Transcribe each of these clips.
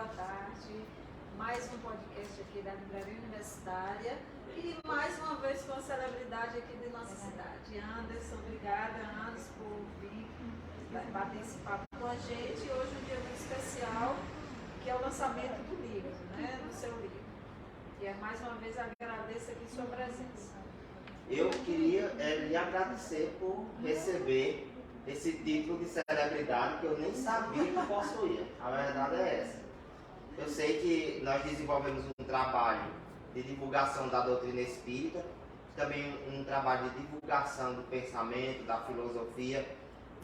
boa tarde. Mais um podcast aqui da Livraria Universitária e mais uma vez com a celebridade aqui de nossa cidade. Anderson, obrigada, Anderson, por vir bater esse papo com a gente. Hoje um dia muito especial, que é o lançamento do livro, né? Do seu livro. E mais uma vez agradeço aqui sua presença. Eu queria lhe agradecer por receber esse título de celebridade que eu nem sabia que possuía. A verdade é essa. Eu sei que nós desenvolvemos um trabalho de divulgação da doutrina espírita, também um trabalho de divulgação do pensamento, da filosofia,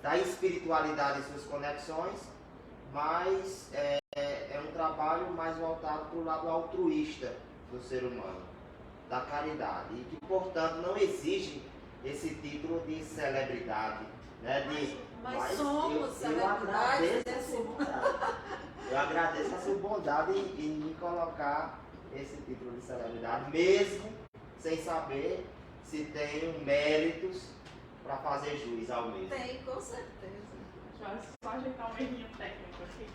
da espiritualidade e suas conexões, mas é um trabalho mais voltado para o lado altruísta do ser humano, da caridade, e que, portanto, não exige esse título de celebridade. Né, mas somos celebridades. Eu agradeço a sua bondade em me colocar esse título de celebridade, mesmo sem saber se tenho méritos para fazer juiz ao mesmo. Tem, com certeza. Deixa eu só ajeitar um errinho técnico aqui.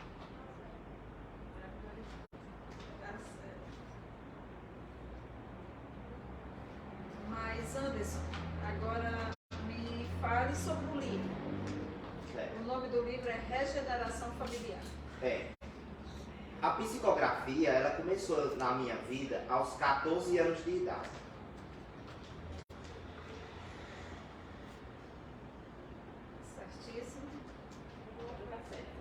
Tá certo. Mas, Anderson, agora me fale sobre o livro. O nome do livro é Regeneração Familiar. A psicografia, ela começou na minha vida aos 14 anos de idade. Certíssimo. Tá certo.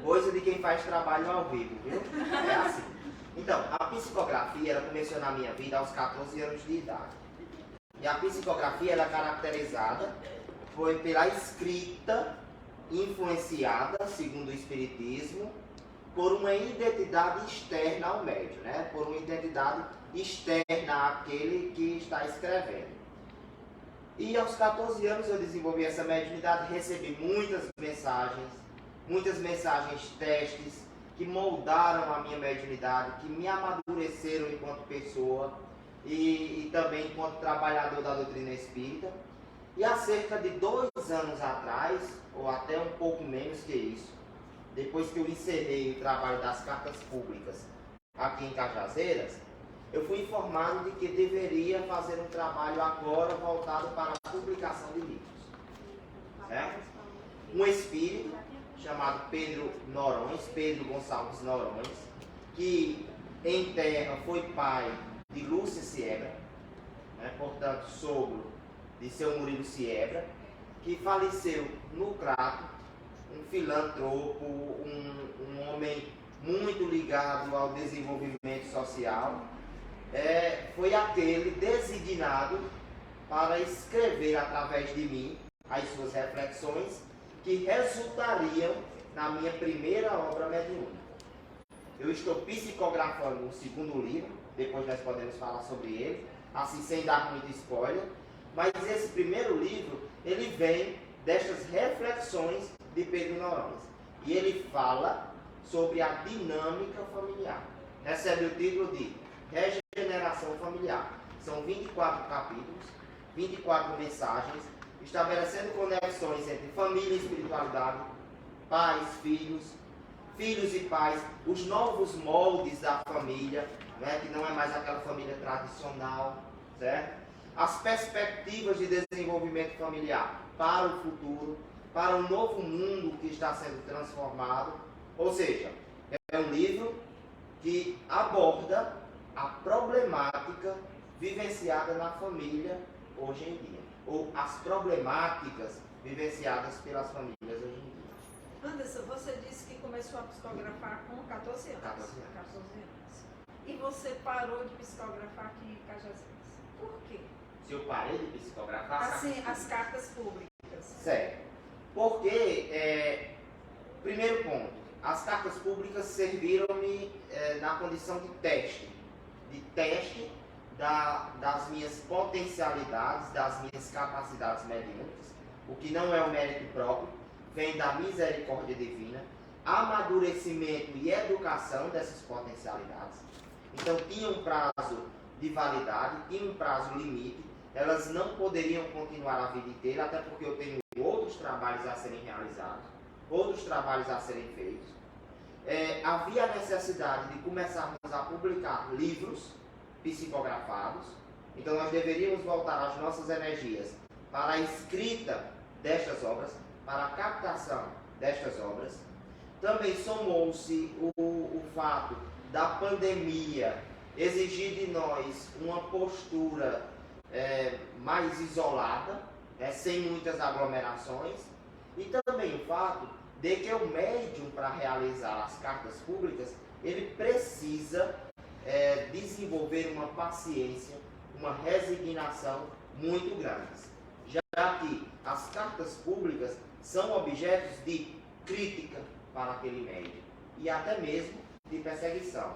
Coisa de quem faz trabalho ao vivo, viu? É assim. Então, a psicografia, ela começou na minha vida aos 14 anos de idade. E a psicografia, ela é caracterizada pela escrita influenciada, segundo o Espiritismo, por uma identidade externa ao médium, né? Por uma identidade externa àquele que está escrevendo. E aos 14 anos eu desenvolvi essa mediunidade, recebi muitas mensagens testes, que moldaram a minha mediunidade, que me amadureceram enquanto pessoa e também enquanto trabalhador da doutrina espírita. E há cerca de 2 anos atrás, ou até um pouco menos que isso, depois que eu encerrei o trabalho das cartas públicas aqui em Cajazeiras, eu fui informado de que deveria fazer um trabalho agora voltado para a publicação de livros. Certo? Um espírito chamado Pedro Gonçalves Norões, que em terra foi pai de Lúcia Siebra, né, portanto sogro de seu Murilo Siebra, que faleceu no Crato, um filantropo, um homem muito ligado ao desenvolvimento social, foi aquele designado para escrever através de mim as suas reflexões que resultariam na minha primeira obra mediúnica. Eu estou psicografando um segundo livro, depois nós podemos falar sobre ele, assim sem dar muito spoiler, mas esse primeiro livro, ele vem destas reflexões de Pedro Norões. E ele fala sobre a dinâmica familiar. Recebe o título de Regeneração Familiar. São 24 capítulos, 24 mensagens, estabelecendo conexões entre família e espiritualidade, pais, filhos, filhos e pais, os novos moldes da família, né, que não é mais aquela família tradicional, certo? As perspectivas de desenvolvimento familiar para o futuro, para um novo mundo que está sendo transformado. Ou seja, é um livro que aborda a problemática vivenciada na família hoje em dia, ou as problemáticas vivenciadas pelas famílias hoje em dia. Anderson, você disse que começou a psicografar com 14 anos. 14 anos. E você parou de psicografar aqui em Cajazeiras. Por quê? Se eu parei de psicografar... Assim, as cartas públicas. Certo. Porque, primeiro ponto, as cartas públicas serviram-me na condição de teste das minhas potencialidades, das minhas capacidades mediúnicas, o que não é um mérito próprio, vem da misericórdia divina, amadurecimento e educação dessas potencialidades. Então tinha um prazo de validade, tinha um prazo limite, elas não poderiam continuar a vida inteira, até porque eu tenho outros trabalhos a serem realizados, outros trabalhos a serem feitos. Havia a necessidade de começarmos a publicar livros psicografados, então nós deveríamos voltar as nossas energias para a escrita destas obras, para a captação destas obras. Também somou-se o fato da pandemia exigir de nós uma postura mais isolada, sem muitas aglomerações, e também o fato de que o médium, para realizar as cartas públicas, ele precisa desenvolver uma paciência, uma resignação muito grandes, já que as cartas públicas são objetos de crítica para aquele médium e até mesmo de perseguição.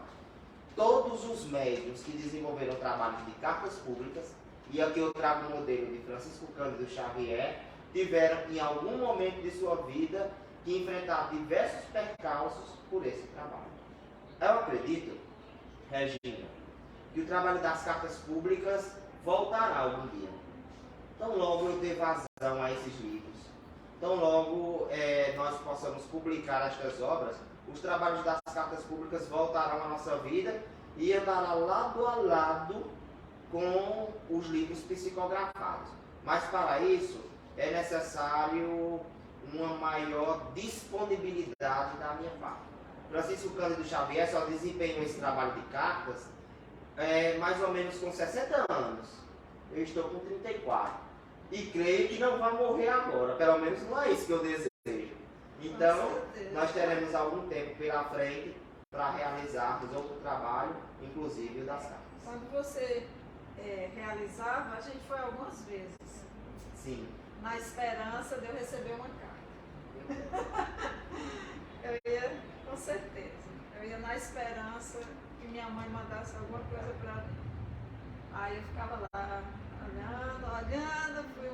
Todos os médiuns que desenvolveram trabalhos de cartas públicas, e aqui eu trago o modelo de Francisco Cândido Xavier, tiveram em algum momento de sua vida que enfrentar diversos percalços por esse trabalho. Eu acredito, Regina, que o trabalho das cartas públicas voltará algum dia. Tão logo eu dê vazão a esses livros, tão logo nós possamos publicar estas obras, os trabalhos das cartas públicas voltarão à nossa vida e andará lado a lado com os livros psicografados. Mas para isso é necessário uma maior disponibilidade da minha parte. Francisco Cândido Xavier só desempenhou esse trabalho de cartas mais ou menos com 60 anos. Eu estou com 34. E creio que não vai morrer agora. Pelo menos não é isso que eu desejo. Então, nós teremos algum tempo pela frente para realizarmos outro trabalho, inclusive o das cartas. Quando você realizava, a gente foi algumas vezes. Sim. Na esperança de eu receber uma carta. Eu ia, com certeza. Eu ia na esperança que minha mãe mandasse alguma coisa para mim. Aí eu ficava lá, olhando, fui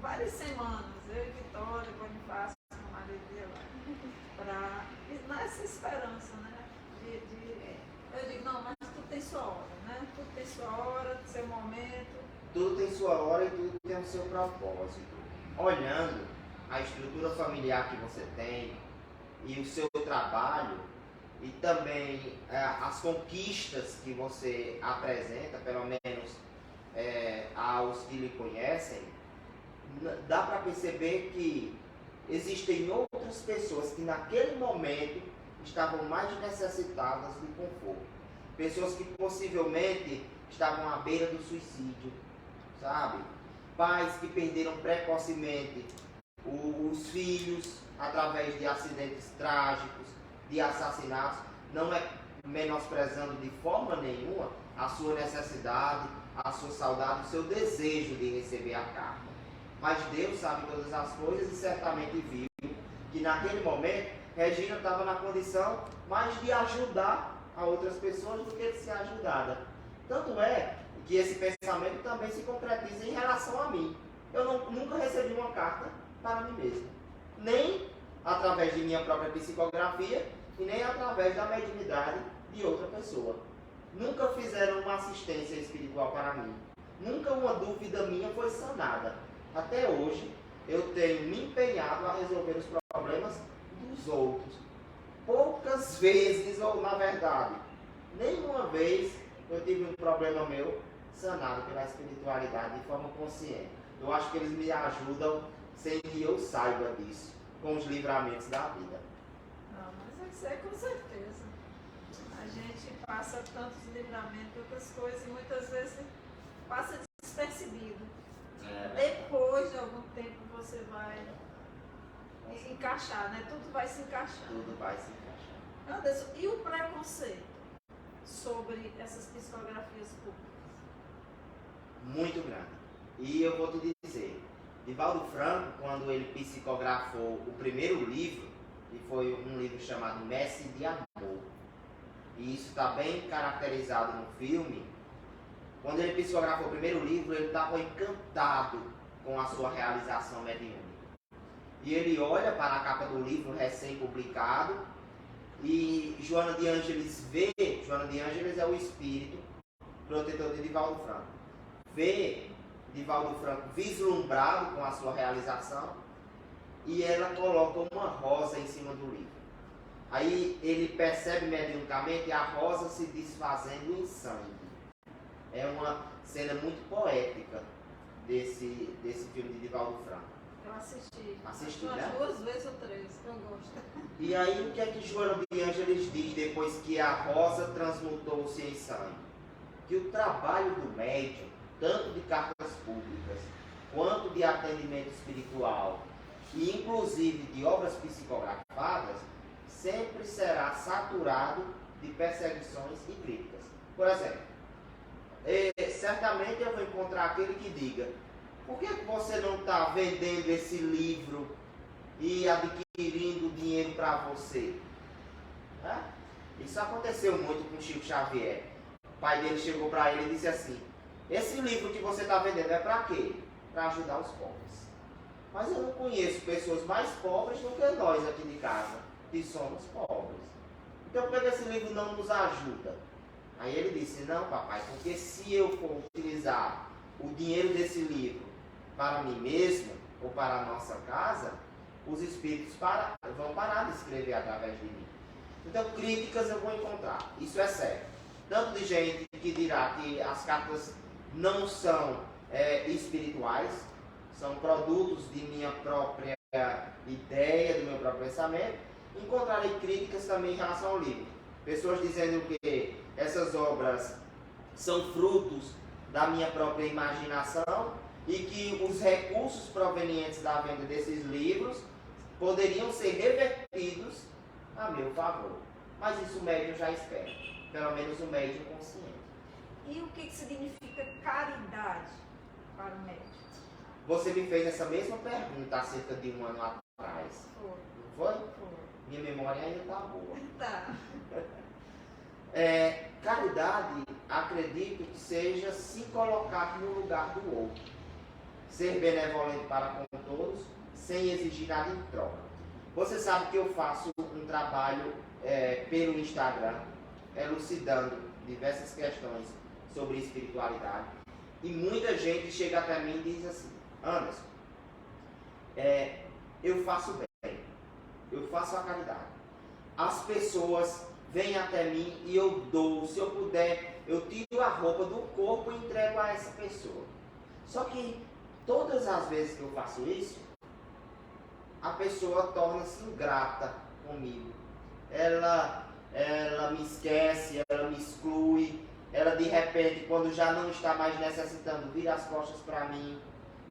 várias semanas, eu e Vitória, Bonifácio, meu marido ia lá, nessa esperança, né? Eu digo, não, mas tudo tem sua hora, né? Tudo tem sua hora, seu momento. Tudo tem sua hora e tudo tem o seu propósito. Olhando a estrutura familiar que você tem e o seu trabalho e também as conquistas que você apresenta, pelo menos aos que lhe conhecem, dá para perceber que existem outras pessoas que naquele momento estavam mais necessitadas de conforto. Pessoas que possivelmente estavam à beira do suicídio, sabe? Pais que perderam precocemente os filhos através de acidentes trágicos, de assassinatos. Não é menosprezando de forma nenhuma a sua necessidade, a sua saudade, o seu desejo de receber a carta. Mas Deus sabe todas as coisas e certamente viu que naquele momento Regina estava na condição mais de ajudar a outras pessoas do que de ser ajudada. Tanto é que esse pensamento também se concretiza em relação a mim. Eu nunca recebi uma carta para mim mesmo. Nem através de minha própria psicografia e nem através da mediunidade de outra pessoa. Nunca fizeram uma assistência espiritual para mim. Nunca uma dúvida minha foi sanada. Até hoje eu tenho me empenhado a resolver os problemas dos outros. Poucas vezes, ou na verdade, nenhuma vez eu tive um problema meu sanado pela espiritualidade de forma consciente. Eu acho que eles me ajudam sem que eu saiba disso, com os livramentos da vida. Não, mas isso é com certeza. A gente passa tantos livramentos, outras coisas, e muitas vezes passa despercebido. Depois de algum tempo você vai encaixar, né? Tudo vai se encaixar. Tudo vai se encaixar. Anderson, e o preconceito sobre essas psicografias públicas? Muito grande. E eu vou te dizer, Divaldo Franco, quando ele psicografou o primeiro livro, que foi um livro chamado Mestre de Amor, e isso está bem caracterizado no filme, quando ele psicografou o primeiro livro, ele estava encantado com a sua realização mediúnica. E ele olha para a capa do livro recém-publicado e Joana de Ângeles vê, Joana de Ângeles é o espírito protetor de Divaldo Franco, vê Divaldo Franco vislumbrado com a sua realização e ela coloca uma rosa em cima do livro. Aí ele percebe mediunicamente a rosa se desfazendo em sangue. É uma cena muito poética desse filme de Divaldo Franco. Eu assisti. Assisti, umas né? 2 vezes ou 3, eu gosto. E aí o que é que Joana de Ângeles diz depois que a rosa transmutou-se em sangue? Que o trabalho do médium, tanto de cartas públicas, quanto de atendimento espiritual, e inclusive de obras psicografadas, sempre será saturado de perseguições e críticas. Por exemplo, certamente eu vou encontrar aquele que diga: por que você não está vendendo esse livro e adquirindo dinheiro para você? Isso aconteceu muito com Chico Xavier. O pai dele chegou para ele e disse assim: esse livro que você está vendendo é para quê? Para ajudar os pobres. Mas eu não conheço pessoas mais pobres do que nós aqui de casa, que somos pobres. Então por que esse livro não nos ajuda? Aí ele disse: não, papai, porque se eu for utilizar o dinheiro desse livro para mim mesmo ou para a nossa casa, os espíritos vão parar de escrever através de mim. Então críticas eu vou encontrar, isso é certo. Tanto de gente que dirá que as cartas não são espirituais, são produtos de minha própria ideia, do meu próprio pensamento. Encontrarei críticas também em relação ao livro. Pessoas dizendo que essas obras são frutos da minha própria imaginação e que os recursos provenientes da venda desses livros poderiam ser revertidos a meu favor. Mas isso o médium já espera, pelo menos o médium consciente. E o que significa caridade para o médium? Você me fez essa mesma pergunta há cerca de 1 ano atrás. Foi. Não foi? Foi. Minha memória ainda está boa. Tá. Caridade, acredito que seja se colocar no lugar do outro. Ser benevolente para com todos, sem exigir nada em troca. Você sabe que eu faço um trabalho pelo Instagram, elucidando diversas questões sobre espiritualidade. E muita gente chega até mim e diz assim: Anderson, eu faço bem, eu faço a caridade. As pessoas vêm até mim e eu dou, se eu puder, eu tiro a roupa do corpo e entrego a essa pessoa. Só que todas as vezes que eu faço isso, a pessoa torna-se ingrata comigo. Ela me esquece, ela me exclui, ela de repente, quando já não está mais necessitando, vira as costas para mim,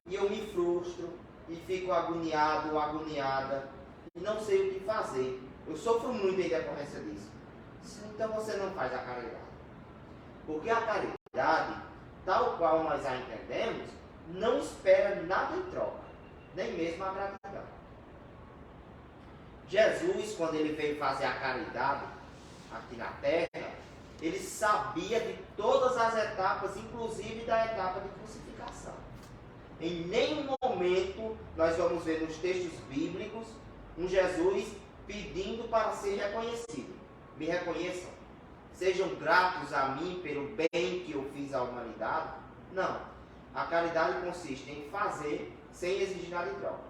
e eu me frustro e fico agoniado ou agoniada e não sei o que fazer. Eu sofro muito em decorrência disso. Então você não faz a caridade. Porque a caridade, tal qual nós a entendemos, não espera nada em troca, nem mesmo a gratidão. Jesus, quando ele veio fazer a caridade aqui na terra, ele sabia de todas as etapas, inclusive da etapa de crucificação. Em nenhum momento nós vamos ver nos textos bíblicos um Jesus pedindo para ser reconhecido. Me reconheçam, sejam gratos a mim pelo bem que eu fiz à humanidade. Não. A caridade consiste em fazer sem exigir nada em troca.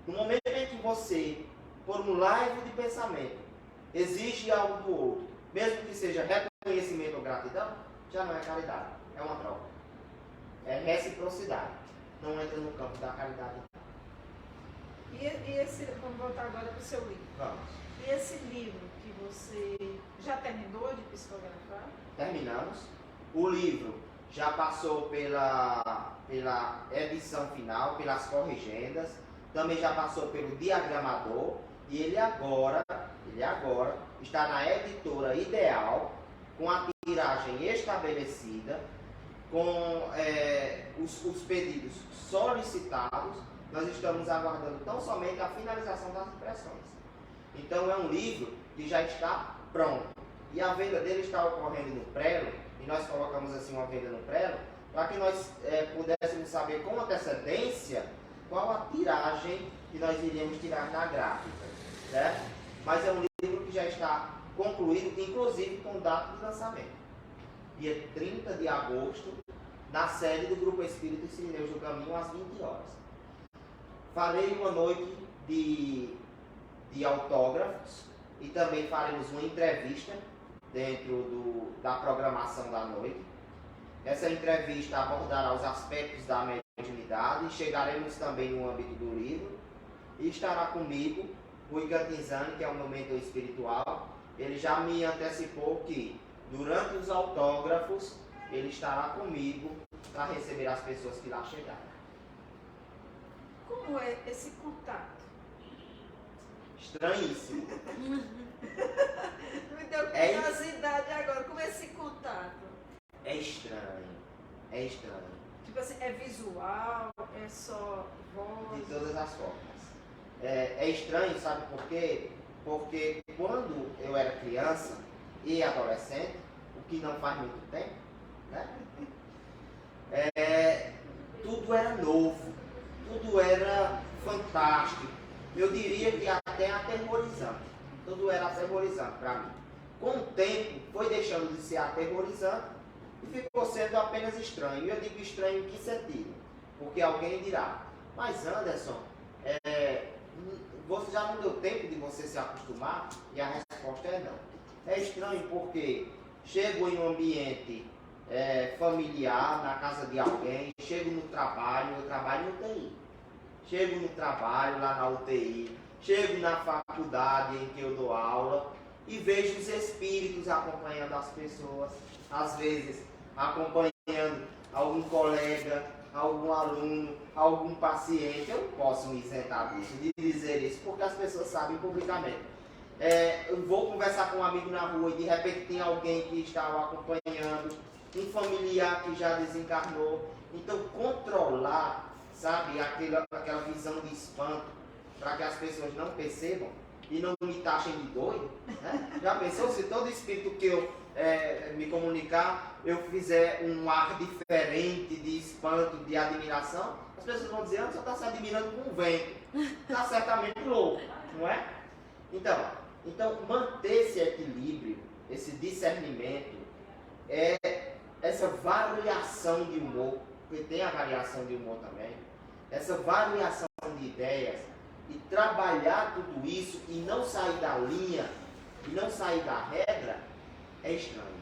No momento em que você, por um laivo de pensamento, exige algo do outro, mesmo que seja reconhecimento ou gratidão, já não é caridade, é uma troca. É reciprocidade. Não entra no campo da caridade. Vamos voltar agora para o seu livro. Vamos. E esse livro que você já terminou de psicografar? Terminamos. O livro já passou pela edição final, pelas corrigendas, também já passou pelo diagramador, e ele agora está na editora Ideal, com a tiragem estabelecida, com os pedidos solicitados. Nós estamos aguardando tão somente a finalização das impressões. Então é um livro que já está pronto. E a venda dele está ocorrendo no prelo, e nós colocamos assim uma venda no prelo, para que nós pudéssemos saber com antecedência qual a tiragem que nós iríamos tirar na gráfica. Certo? Mas é um livro que já está concluído, inclusive com data de lançamento. Dia 30 de agosto, na sede do Grupo Espírito Sirineus do Caminho, às 20 horas. farei uma noite de autógrafos e também faremos uma entrevista dentro da programação da noite. Essa entrevista abordará os aspectos da mediunidade e chegaremos também no âmbito do livro. E estará comigo Rui Cantinzani, que é o meu mentor espiritual. Ele já me antecipou que durante os autógrafos ele estará comigo para receber as pessoas que lá chegarem. Como é esse contato? Estranhíssimo. Me deu curiosidade agora. Como é esse contato? É estranho. É estranho. Tipo assim, é visual? É só voz? De todas as formas. É estranho, sabe por quê? Porque quando eu era criança e adolescente, o que não faz muito tempo, né? Tudo era novo, tudo era fantástico. Eu diria que até aterrorizante. Tudo era aterrorizante para mim. Com o tempo, foi deixando de ser aterrorizante e ficou sendo apenas estranho. E eu digo estranho em que sentido? Porque alguém dirá, mas Anderson, você já não deu tempo de você se acostumar? E a resposta é não. É estranho porque chego em um ambiente familiar, na casa de alguém, chego no trabalho, eu trabalho no UTI. Chego no trabalho, lá na UTI, chego na faculdade em que eu dou aula e vejo os espíritos acompanhando as pessoas, às vezes acompanhando algum colega, algum aluno, algum paciente. Eu não posso me isentar disso, de dizer isso, porque as pessoas sabem publicamente. Eu vou conversar com um amigo na rua e de repente tem alguém que está o acompanhando, um familiar que já desencarnou. Então controlar, sabe, aquela visão de espanto, para que as pessoas não percebam e não me taxem de doido, né? Já pensou se todo espírito que eu me comunicar, eu fizer um ar diferente de espanto, de admiração, as pessoas vão dizer, você está se admirando com o vento, está certamente louco, não é? Então manter esse equilíbrio, esse discernimento, essa variação de humor, porque tem a variação de humor também, essa variação de ideias, e trabalhar tudo isso e não sair da linha, e não sair da regra, é estranho.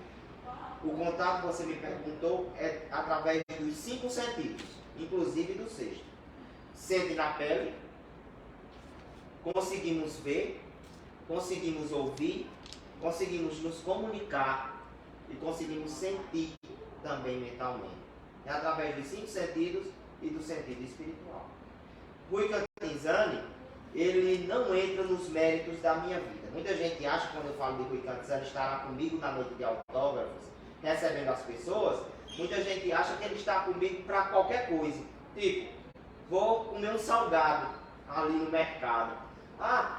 O contato que você me perguntou é através dos 5 sentidos, inclusive do 6º. Sente na pele, conseguimos ver, conseguimos ouvir, conseguimos nos comunicar e conseguimos sentir também mentalmente. É através dos 5 sentidos e do sentido espiritual. Rui Cantinzani, ele não entra nos méritos da minha vida. Muita gente acha, quando eu falo de Rui Cantinzani estará comigo na noite de autógrafos, recebendo as pessoas, muita gente acha que ele está comigo para qualquer coisa. Tipo, vou comer um salgado ali no mercado.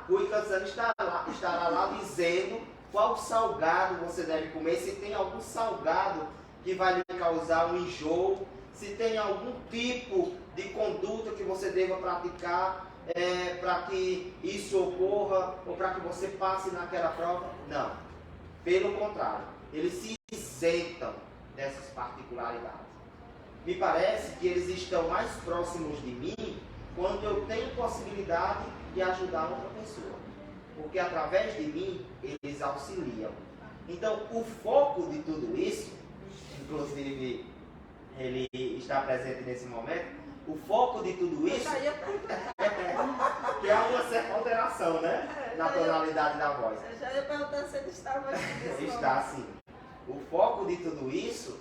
Rui Cantinzani estará lá dizendo qual salgado você deve comer, se tem algum salgado que vai lhe causar um enjoo, se tem algum tipo de conduta que você deva praticar para que isso ocorra ou para que você passe naquela prova. Não. Pelo contrário, eles se isentam dessas particularidades. Me parece que eles estão mais próximos de mim quando eu tenho possibilidade de ajudar outra pessoa. Porque através de mim, eles auxiliam. Então, o foco de tudo isso, inclusive ele está presente nesse momento, o foco de tudo isso que é uma certa alteração, né? Na tonalidade da voz. Eu já ia perguntar se ele estava aqui. Está sim. O foco de tudo isso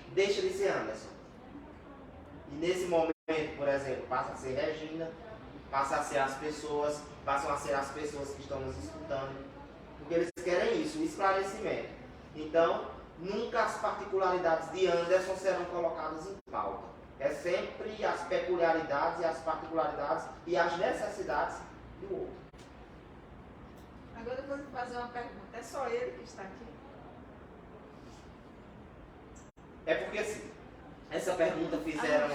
deixa de ser Anderson. E nesse momento, por exemplo, passa a ser Regina, passam a ser as pessoas que estão nos escutando. Porque eles querem isso, o esclarecimento. Então, nunca as particularidades de Anderson serão colocadas em pauta. É sempre as peculiaridades e as particularidades e as necessidades do outro. Agora eu vou fazer uma pergunta. É só ele que está aqui? É porque assim, essa pergunta fizeram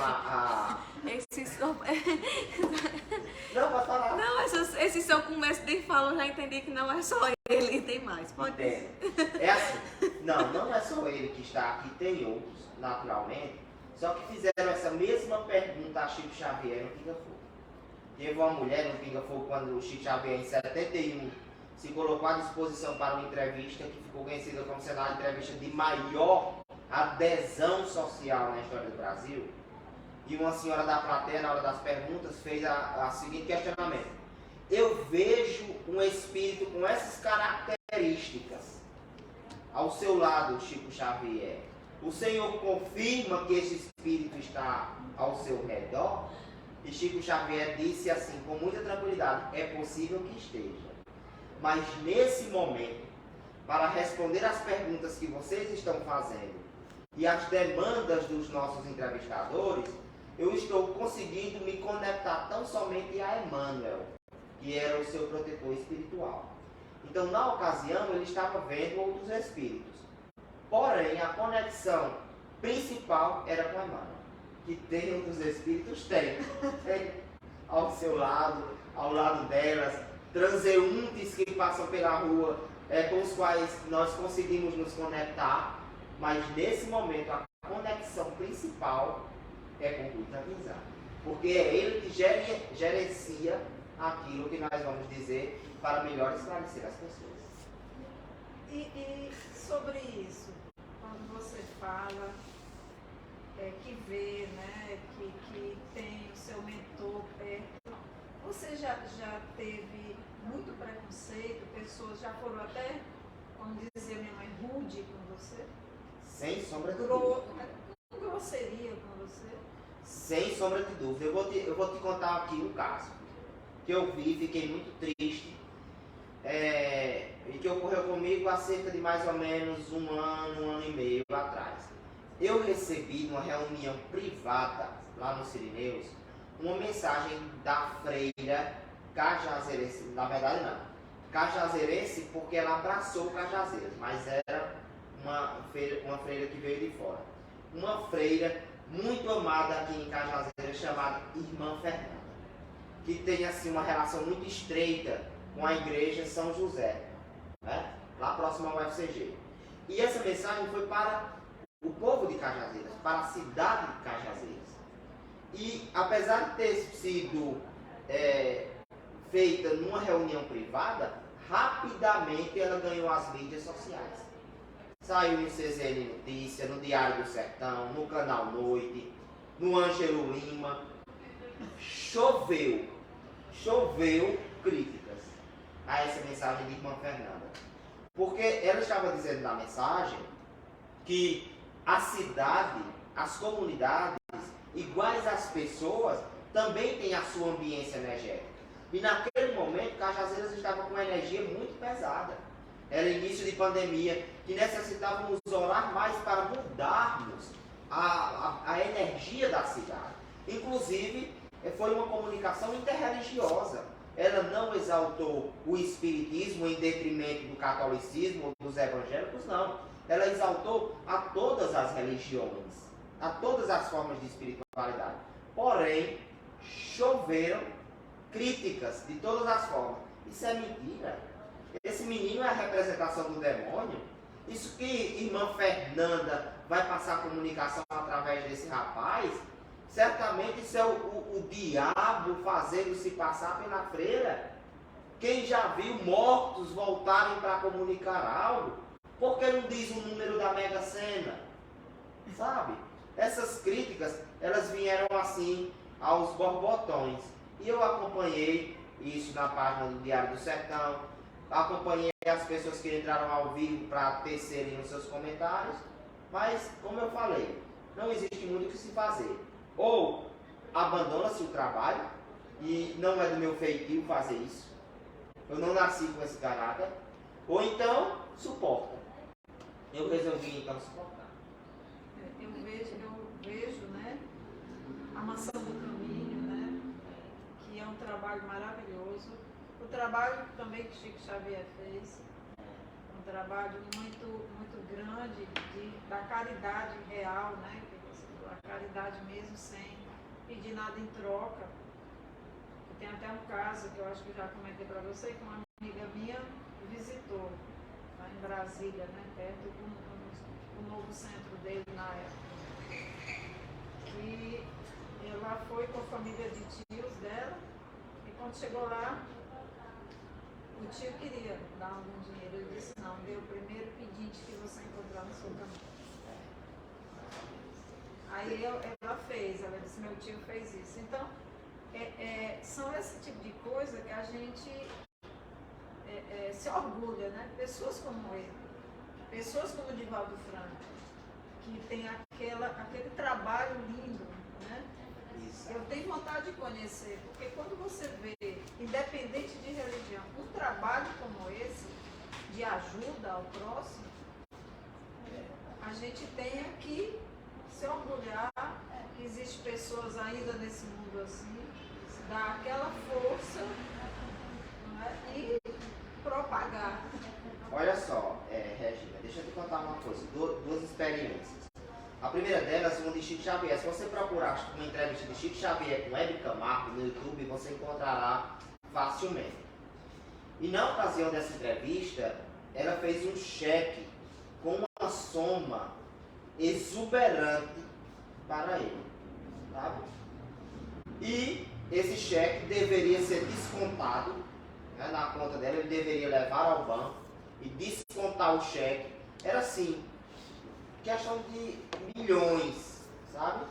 Não, pode falar. Não, esse seu começo de fala eu já entendi que não é só ele, tem mais. Pode dizer. É assim, não é só ele que está aqui, tem outros, naturalmente. Só que fizeram essa mesma pergunta a Chico Xavier no Quinta-feira. Teve uma mulher no Pinga Fogo, quando o Chico Xavier, em 71, se colocou à disposição para uma entrevista que ficou conhecida como sendo a entrevista de maior adesão social na história do Brasil. E uma senhora da plateia, na hora das perguntas, fez a seguinte questionamento: eu vejo um espírito com essas características ao seu lado, Chico Xavier. O Senhor confirma que esse espírito está ao seu redor? E Chico Xavier disse assim, com muita tranquilidade: é possível que esteja. Mas nesse momento, para responder às perguntas que vocês estão fazendo e às demandas dos nossos entrevistadores, eu estou conseguindo me conectar tão somente a Emmanuel, que era o seu protetor espiritual. Então, na ocasião, ele estava vendo outros espíritos. Porém, a conexão principal era com Emmanuel, que tem outros espíritos, tem ao seu lado, ao lado delas, transeuntes que passam pela rua, com os quais nós conseguimos nos conectar, mas nesse momento a conexão principal é com o Rui Tavizar, porque é ele que gerencia aquilo que nós vamos dizer para melhor esclarecer as pessoas. E sobre isso, quando você fala que vê, né, que tem o seu mentor perto, você já teve muito preconceito? Pessoas já foram até, como dizia minha mãe, rude com você? Sem sombra de dúvida. Grosseria com você? Sem sombra de dúvida. Eu vou te contar aqui um caso que eu vi, fiquei muito triste, e que ocorreu comigo há cerca de mais ou menos um ano e meio atrás. Eu recebi numa reunião privada lá no Sirineus uma mensagem da freira cajazeirense, na verdade não, cajazeirense porque ela abraçou Cajazeiras, mas era uma freira que veio de fora. Uma freira muito amada aqui em Cajazeiras, chamada Irmã Fernanda, que tem assim uma relação muito estreita com a igreja São José, né? Lá próximo ao UFCG. E essa mensagem foi para o povo de Cajazeiras, para a cidade de Cajazeiras. E apesar de ter sido feita numa reunião privada, rapidamente ela ganhou as mídias sociais. Saiu no CZN Notícia, no Diário do Sertão, no Canal Noite, no Ângelo Lima. Choveu críticas a essa mensagem de Irmã Fernanda. Porque ela estava dizendo na mensagem que a cidade, as comunidades, iguais às pessoas, também têm a sua ambiência energética. E naquele momento, Cajazeiras estava com uma energia muito pesada. Era início de pandemia, que necessitávamos orar mais para mudarmos a energia da cidade. Inclusive, foi uma comunicação interreligiosa. Ela não exaltou o espiritismo em detrimento do catolicismo ou dos evangélicos, não. Ela exaltou a todas as religiões, a todas as formas de espiritualidade. Porém, choveram críticas de todas as formas. Isso é mentira. Esse menino é a representação do demônio. Isso que Irmã Fernanda vai passar comunicação através desse rapaz, certamente isso é o diabo fazendo se passar pela freira. Quem já viu mortos voltarem para comunicar algo? Por que não diz o número da Mega Sena? Sabe? Essas críticas, elas vieram assim aos borbotões. E eu acompanhei isso na página do Diário do Sertão, acompanhei as pessoas que entraram ao vivo para tecerem os seus comentários, mas, como eu falei, não existe muito o que se fazer. Ou abandona-se o trabalho, e não é do meu feitio fazer isso, eu não nasci com esse caráter, ou então suporta. Eu resolvi então suportar. Eu vejo, né, a Maçã do Caminho, né, que é um trabalho maravilhoso. O trabalho também que Chico Xavier fez, um trabalho muito, muito grande da caridade real, né, a caridade mesmo sem pedir nada em troca. Tem até um caso que eu acho que eu já comentei para você, que uma amiga minha visitou lá em Brasília, né, perto do novo centro dele na época. E ela foi com a família de tios dela Quando chegou lá, o tio queria dar algum dinheiro. Ele disse, não, dê o primeiro pedinte que você encontrar no seu caminho. Aí ela fez, ela disse, meu tio fez isso. Então, são esse tipo de coisa que a gente se orgulha, né? Pessoas como ele, pessoas como o Divaldo Franco, que tem aquele trabalho lindo, né? Isso. Eu tenho vontade de conhecer, porque quando você vê, independente de religião, um trabalho como esse, de ajuda ao próximo, a gente tem que se orgulhar que existem pessoas ainda nesse mundo assim, dar aquela força, não é? E propagar. Olha só, Regina, deixa eu te contar uma coisa, duas experiências. A primeira delas, uma de Chico Xavier. Se você procurar uma entrevista de Chico Xavier com Hebe Camargo no YouTube, você encontrará facilmente. E na ocasião dessa entrevista, ela fez um cheque com uma soma exuberante para ele, sabe? E esse cheque deveria ser descontado, né, na conta dela, ele deveria levar ao banco e descontar o cheque. Era assim, questão de milhões, sabe?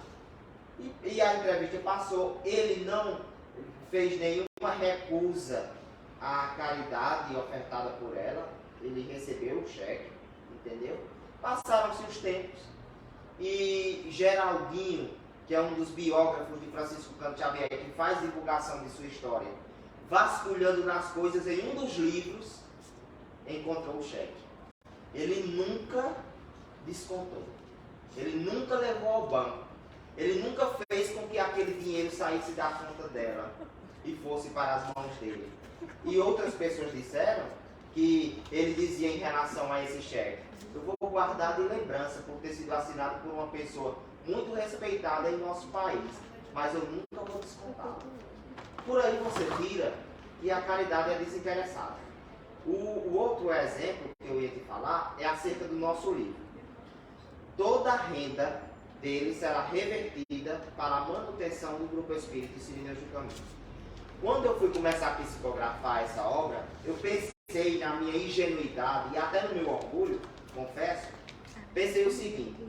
E a entrevista passou, ele não fez nenhuma recusa à caridade ofertada por ela, ele recebeu o cheque, entendeu? Passaram-se os tempos e Geraldinho, que é um dos biógrafos de Francisco Cândido Xavier, que faz divulgação de sua história, vasculhando nas coisas em um dos livros, encontrou o cheque. Ele nunca descontou. Ele nunca levou ao banco. Ele nunca fez com que aquele dinheiro saísse da conta dela e fosse para as mãos dele. E outras pessoas disseram que ele dizia em relação a esse cheque: eu vou guardar de lembrança por ter sido assinado por uma pessoa muito respeitada em nosso país, mas eu nunca vou descontá-lo. Por aí você tira que a caridade é desinteressada. O outro exemplo que eu ia te falar é acerca do nosso livro. Toda a renda dele será revertida para a manutenção do Grupo Espírita Sirineu do Caminho. Quando eu fui começar a psicografar essa obra, eu pensei na minha ingenuidade e até no meu orgulho, confesso, pensei o seguinte: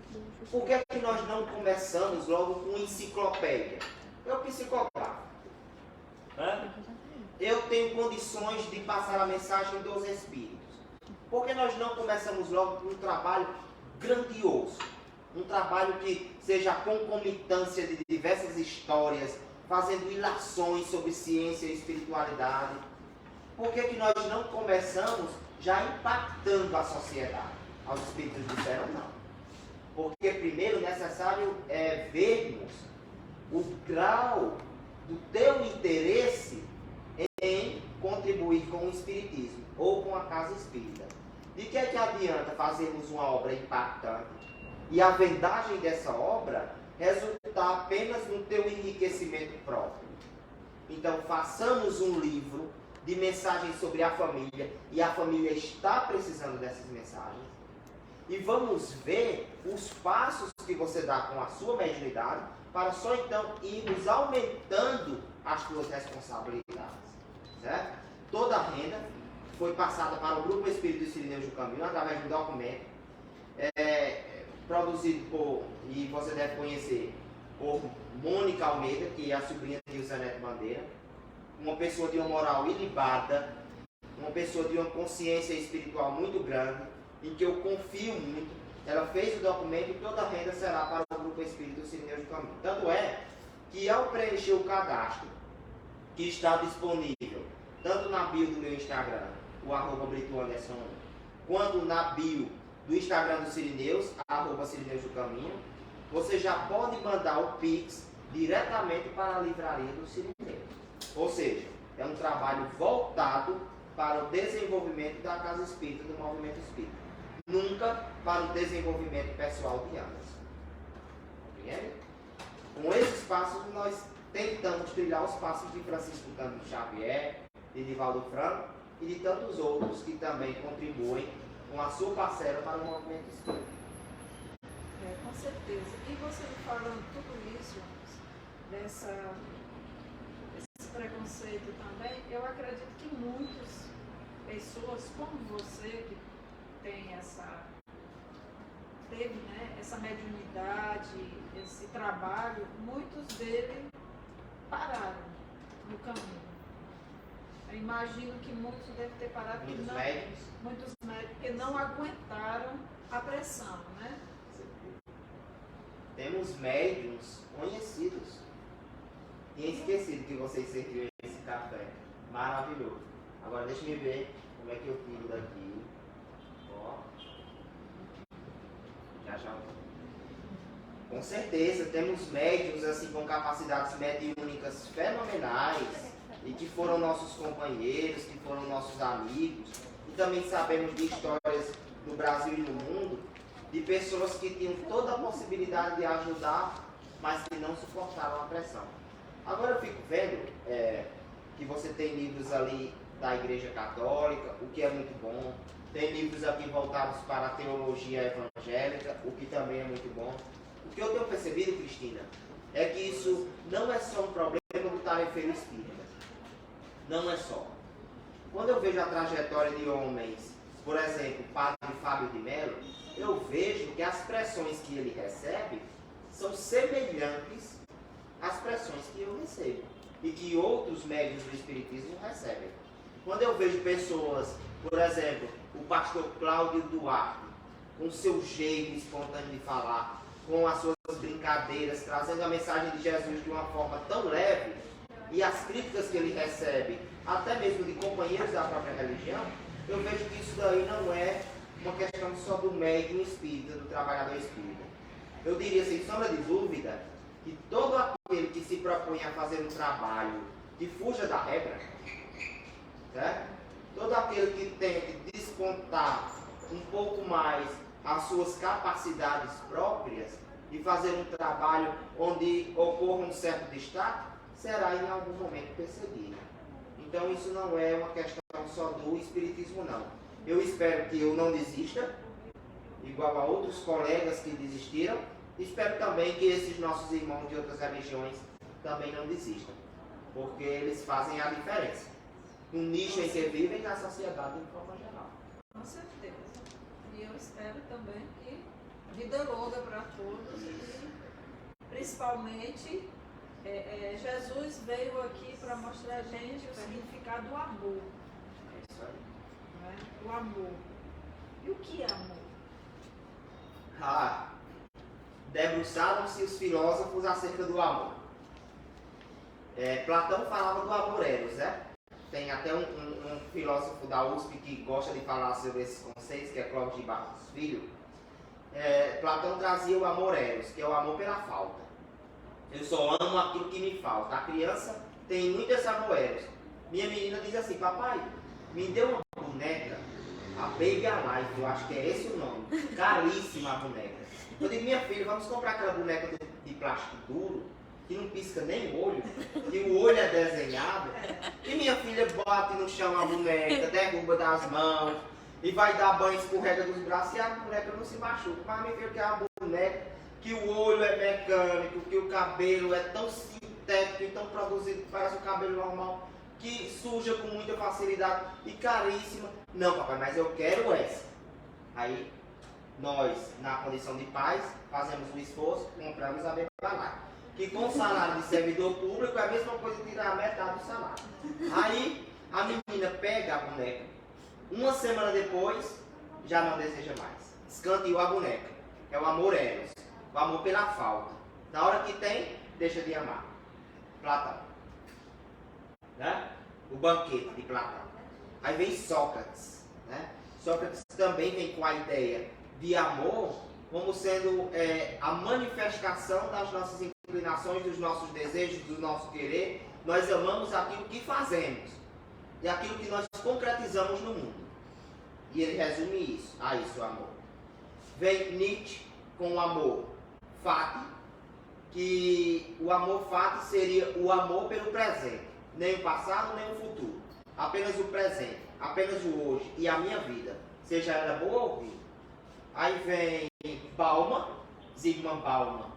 por que é que nós não começamos logo com enciclopédia? Eu psicografo. Eu tenho condições de passar a mensagem dos Espíritos. Por que nós não começamos logo com um trabalho grandioso? Um trabalho que seja a concomitância de diversas histórias, fazendo ilações sobre ciência e espiritualidade. Por que nós não começamos já impactando a sociedade? Os Espíritos disseram não. Porque primeiro necessário é vermos o grau do teu interesse em contribuir com o Espiritismo ou com a Casa Espírita. De que é que adianta fazermos uma obra impactante e a vendagem dessa obra resultar apenas no teu enriquecimento próprio? Então façamos um livro de mensagens sobre a família, e a família está precisando dessas mensagens, e vamos ver os passos que você dá com a sua mediunidade para só então irmos aumentando as tuas responsabilidades, certo? Toda a renda foi passada para o Grupo Espírito Sirineu do Caminho através de um documento produzido por, e você deve conhecer, por Mônica Almeida, que é a sobrinha de Ilza Neto Bandeira, uma pessoa de uma moral ilibada, uma pessoa de uma consciência espiritual muito grande, em que eu confio muito. Ela fez o documento e toda a renda será para o Grupo Espírito Sirineu do Caminho. Tanto é que ao preencher o cadastro, que está disponível tanto na bio do meu Instagram, o @BritoAnderson, quanto na bio do Instagram do Sirineus, @Sirineus do Caminho, você já pode mandar o Pix diretamente para a livraria do Sirineus. Ou seja, é um trabalho voltado para o desenvolvimento da Casa Espírita, do Movimento Espírita. Nunca para o desenvolvimento pessoal de Anderson. Compreende? Com esses passos, nós tentamos trilhar os passos de Francisco Cândido Xavier, de Divaldo Franco e de tantos outros que também contribuem com a sua parcela para o movimento espírita. Com certeza. E você falando tudo isso, desse preconceito também, pessoas como você que tem teve, né, essa mediunidade, esse trabalho, muitos deles pararam no caminho. Eu imagino que muitos devem ter parado, Muitos médicos. muitos médicos que não aguentaram a pressão, né? Temos médiums conhecidos. Tinha esquecido que vocês serviram esse café. Maravilhoso. Agora deixa eu ver como é que eu tiro daqui. Ó. Já. Com certeza, temos médiums assim com capacidades mediúnicas fenomenais e que foram nossos companheiros, que foram nossos amigos. E também sabemos de histórias no Brasil e no mundo de pessoas que tinham toda a possibilidade de ajudar, mas que não suportaram a pressão. Agora eu fico vendo que você tem livros ali da Igreja Católica, o que é muito bom. Tem livros aqui voltados para a teologia evangélica, o que também é muito bom. O que eu tenho percebido, Cristina, é que isso não é só um problema do tarefeiro espírita. Não é só. Quando eu vejo a trajetória de homens, por exemplo, o padre Fábio de Mello, eu vejo que as pressões que ele recebe são semelhantes às pressões que eu recebo e que outros médiuns do espiritismo recebem. Quando eu vejo pessoas, por exemplo, o pastor Cláudio Duarte, com seu jeito espontâneo de falar, com as suas brincadeiras, trazendo a mensagem de Jesus de uma forma tão leve, e as críticas que ele recebe, até mesmo de companheiros da própria religião, eu vejo que isso daí não é uma questão só do médium espírita, do trabalhador espírita. Eu diria, sem sombra de dúvida, que todo aquele que se propõe a fazer um trabalho que fuja da regra, certo? Todo aquele que tem que despontar um pouco mais as suas capacidades próprias e fazer um trabalho onde ocorra um certo destaque, será em algum momento perseguido. Então isso não é uma questão só do espiritismo, não. Eu espero que eu não desista, igual a outros colegas que desistiram. Espero também que esses nossos irmãos de outras religiões também não desistam, porque eles fazem a diferença no nicho em que vivem e na sociedade de forma geral. Com certeza. E eu espero também que vida longa para todos e principalmente Jesus veio aqui para mostrar a gente o significado do amor. É isso aí. Né? O amor. E o que é amor? Debruçaram-se os filósofos acerca do amor. Platão falava do amor eros, né? Tem até um filósofo da USP que gosta de falar sobre esses conceitos, que é Clóvis de Barros Filho. Platão trazia o amor eros, que é o amor pela falta. Eu só amo aquilo que me falta. A criança tem muito esse amor eros. Minha menina diz assim: papai, me dê uma boneca, a Baby Alive, eu acho que é esse o nome. Caríssima a boneca. Eu digo: minha filha, vamos comprar aquela boneca de plástico duro, que não pisca nem o olho, que o olho é desenhado. E minha filha bate no chão a boneca, derruba das mãos, e vai dar banho, escorrega dos braços, e a boneca não se machuca. Mas minha filha quer uma boneca que o olho é mecânico, que o cabelo é tão sintético e tão produzido que parece um cabelo normal, que suja com muita facilidade e caríssima. Não, papai, mas eu quero essa. Aí, nós, na condição de pais, fazemos o esforço, compramos a Baby Alive, que com o salário de servidor público é a mesma coisa que tirar metade do salário. Aí, a menina pega a boneca, uma semana depois, já não deseja mais. Escanteou a boneca. É o amor eros, o amor pela falta. Na hora que tem, deixa de amar. Platão. Né? O banquete de Platão. Aí vem Sócrates. Né? Sócrates também vem com a ideia de amor como sendo a manifestação das nossas inclinações, dos nossos desejos, do nosso querer. Nós amamos aquilo que fazemos e aquilo que nós concretizamos no mundo. E ele resume isso, o amor. Vem Nietzsche com o amor fati, que o amor fati seria o amor pelo presente, nem o passado, nem o futuro, apenas o presente, apenas o hoje e a minha vida, seja ela boa ou ruim. Aí vem Bauman, Zygmunt Bauman,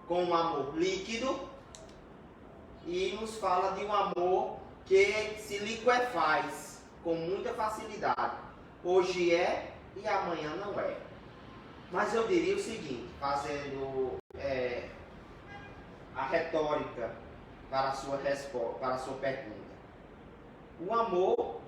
com um amor líquido e nos fala de um amor que se liquefaz, com muita facilidade. Hoje é e amanhã não é. Mas eu diria o seguinte, fazendo a retórica para a sua resposta, para a sua pergunta. O amor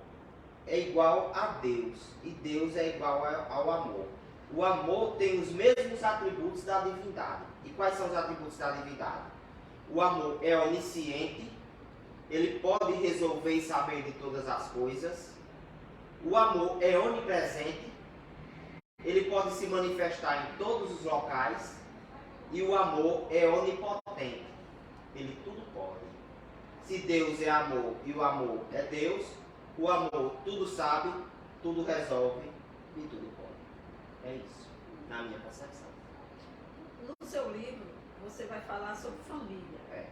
é igual a Deus e Deus é igual ao amor. O amor tem os mesmos atributos da divindade. E quais são os atributos da divindade? O amor é onisciente, ele pode resolver e saber de todas as coisas. O amor é onipresente, ele pode se manifestar em todos os locais. E o amor é onipotente, ele tudo pode. Se Deus é amor e o amor é Deus, o amor tudo sabe, tudo resolve e tudo pode. É isso, na minha concepção. No seu livro, você vai falar sobre família. É.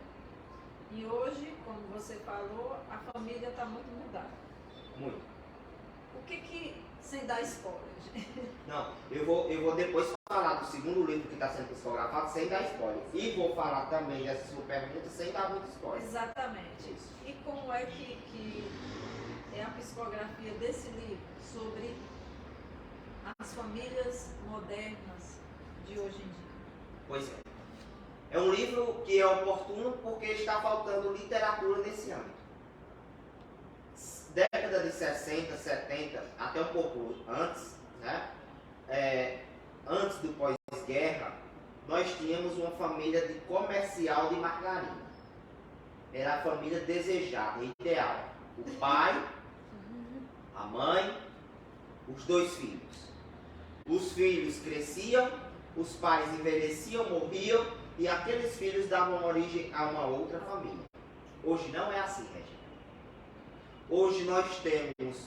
E hoje, como você falou, a família está muito mudada. Muito. O que, sem dar spoiler, gente? Não, eu vou depois falar do segundo livro que está sendo psicografado sem dar spoiler. E vou falar também dessa sua pergunta sem dar muito spoiler. Exatamente. Isso. E como é que é a psicografia desse livro sobre as famílias modernas de hoje em dia? Pois é. É um livro que é oportuno porque está faltando literatura nesse âmbito. Década de 60, 70, até um pouco antes, né? Antes do pós-guerra, nós tínhamos uma família de comercial de margarina. Era a família desejada, ideal. O pai, a mãe, os 2 filhos. Os filhos cresciam, os pais envelheciam, morriam e aqueles filhos davam origem a uma outra família. Hoje não é assim, Regina. Hoje nós temos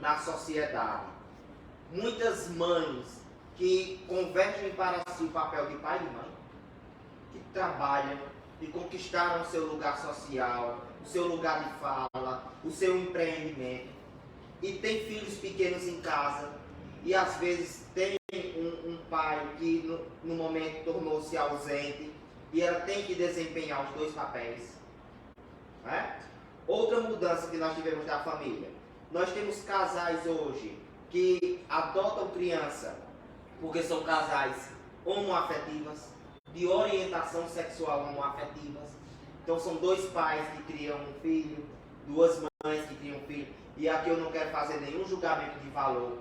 na sociedade muitas mães que convergem para si o papel de pai e mãe, que trabalham e conquistaram o seu lugar social, o seu lugar de fala, o seu empreendimento, e tem filhos pequenos em casa, e às vezes tem um pai que no momento tornou-se ausente, e ela tem que desempenhar os 2 papéis. Né? Outra mudança que nós tivemos na família, nós temos casais hoje que adotam criança porque são casais homoafetivas, de orientação sexual homoafetivas. Então são 2 pais que criam um filho, 2 mães que criam um filho. E aqui eu não quero fazer nenhum julgamento de valor,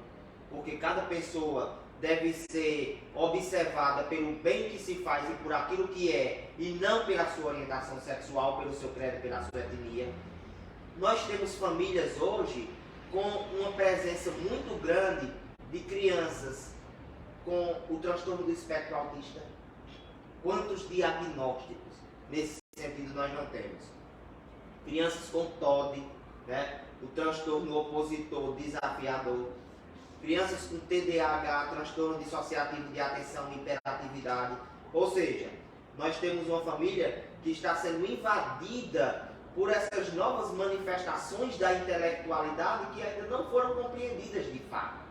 porque cada pessoa deve ser observada pelo bem que se faz e por aquilo que é, e não pela sua orientação sexual, pelo seu credo, pela sua etnia. Nós temos famílias hoje com uma presença muito grande de crianças com o transtorno do espectro autista. Quantos diagnósticos nesse sentido nós não temos? Crianças com TOD, né? O transtorno opositor desafiador. Crianças com TDAH, transtorno dissociativo de atenção e hiperatividade. Ou seja, nós temos uma família que está sendo invadida por essas novas manifestações da intelectualidade que ainda não foram compreendidas de fato.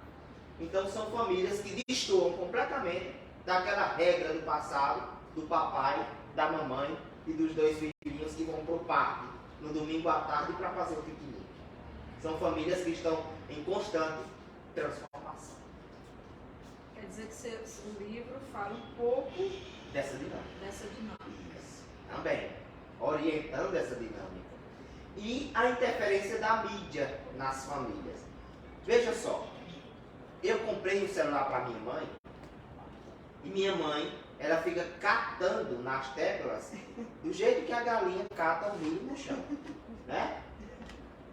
Então são famílias que destoam completamente daquela regra do passado, do papai, da mamãe e dos 2 filhinhos que vão para o parque no domingo à tarde para fazer o piquenique. São famílias que estão em constante transformação. Quer dizer que seu livro fala um pouco Dessa dinâmica. dessa dinâmica. Isso. Também, orientando essa dinâmica. E a interferência da mídia nas famílias. Veja só, eu comprei um celular para minha mãe, e minha mãe, ela fica catando nas teclas do jeito que a galinha cata o milho no chão, né?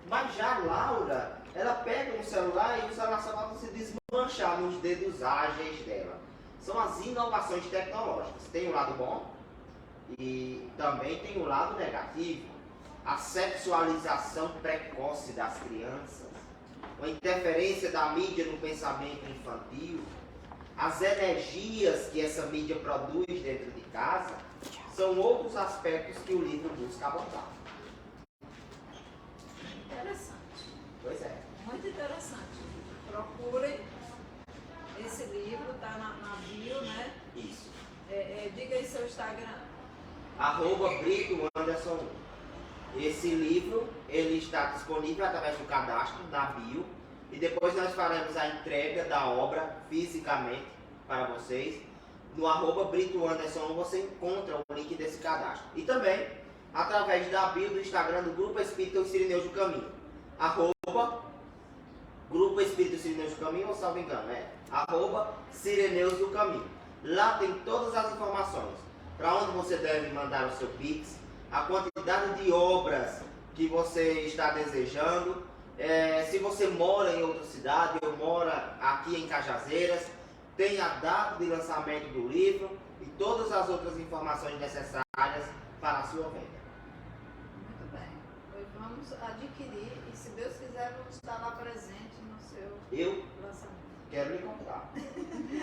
Mas já a Laura, ela pega um celular e o celular só vai se desmanchar nos dedos ágeis dela. São as inovações tecnológicas. Tem o lado bom e também tem o lado negativo. A sexualização precoce das crianças, a interferência da mídia no pensamento infantil, as energias que essa mídia produz dentro de casa, são outros aspectos que o livro busca abordar. Interessante. Pois é. Muito interessante. Procurem esse livro, está na bio, né? Isso. Diga aí seu Instagram. @Brito Anderson. Esse livro, ele está disponível através do cadastro, na bio, e depois nós faremos a entrega da obra fisicamente para vocês. No @Brito Anderson você encontra o link desse cadastro. E também através da bio do Instagram do Grupo Espírita Os Sirineus do Caminho. Grupo Espírita Sirineus do Caminho, ou salvo engano, @Sirineus do Caminho. Lá tem todas as informações. Para onde você deve mandar o seu Pix, a quantidade de obras que você está desejando, se você mora em outra cidade ou mora aqui em Cajazeiras, tem a data de lançamento do livro e todas as outras informações necessárias para a sua venda. Muito bem. Pois vamos adquirir e, se Deus quiser, vamos estar lá presente no seu Eu lançamento. quero lhe contar.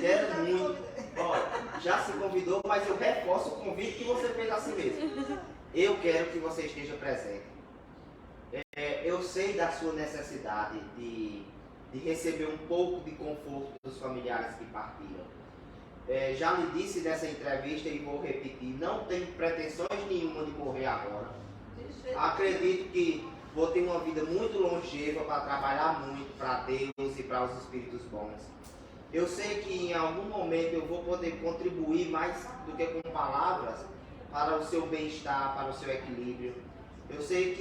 Quero muito. Olha, já se convidou, mas eu reforço o convite que você fez a si mesmo. Eu quero que você esteja presente. Eu sei da sua necessidade de receber um pouco de conforto dos familiares que partiram. Já lhe disse nessa entrevista e vou repetir, não tenho pretensões nenhuma de morrer agora. Acredito que vou ter uma vida muito longeva para trabalhar muito para Deus e para os espíritos bons. Eu sei que em algum momento eu vou poder contribuir mais do que com palavras para o seu bem-estar, para o seu equilíbrio. Eu sei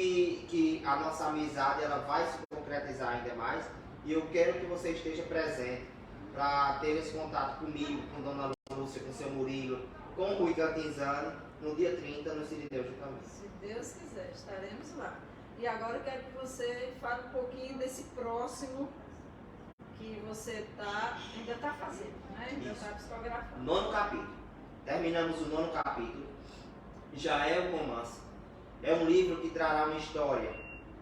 que a nossa amizade ela vai se concretizar ainda mais e eu quero que você esteja presente para ter esse contato comigo, com Dona Lúcia, com o seu Murilo, com o Rui Cantinzani, no dia 30, no Sirineus do Caminho. Se Deus quiser, estaremos lá. E agora eu quero que você fale um pouquinho desse próximo que você ainda está fazendo, né? Ainda está psicografando. 9º capítulo. Terminamos o 9º capítulo. Já é um romance. É um livro que trará uma história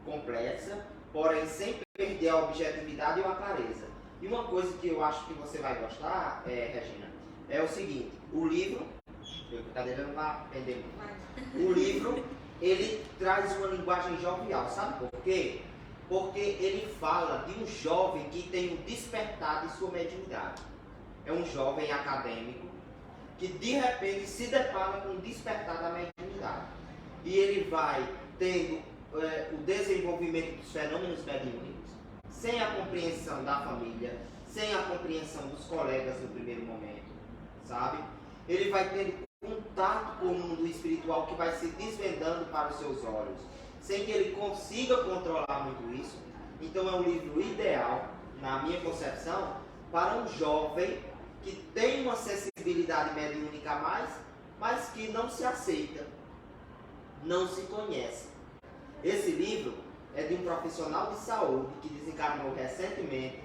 complexa, porém sem perder a objetividade ou a clareza. E uma coisa que eu acho que você vai gostar, Regina, é o seguinte: o livro, a cadeira não vai perder muito. Vai. O livro, ele traz uma linguagem jovial. Sabe por quê? Porque ele fala de um jovem que tem um despertar de sua mediunidade. É um jovem acadêmico que de repente se depara com um despertar da mediunidade. E ele vai tendo o desenvolvimento dos fenômenos mediúnicos, sem a compreensão da família, sem a compreensão dos colegas no primeiro momento, sabe? Ele vai tendo contato com o mundo espiritual que vai se desvendando para os seus olhos, sem que ele consiga controlar muito isso. Então é um livro ideal, na minha concepção, para um jovem que tem uma sensibilidade mediúnica a mais, mas que não se aceita, não se conhece. Esse livro é de um profissional de saúde que desencarnou recentemente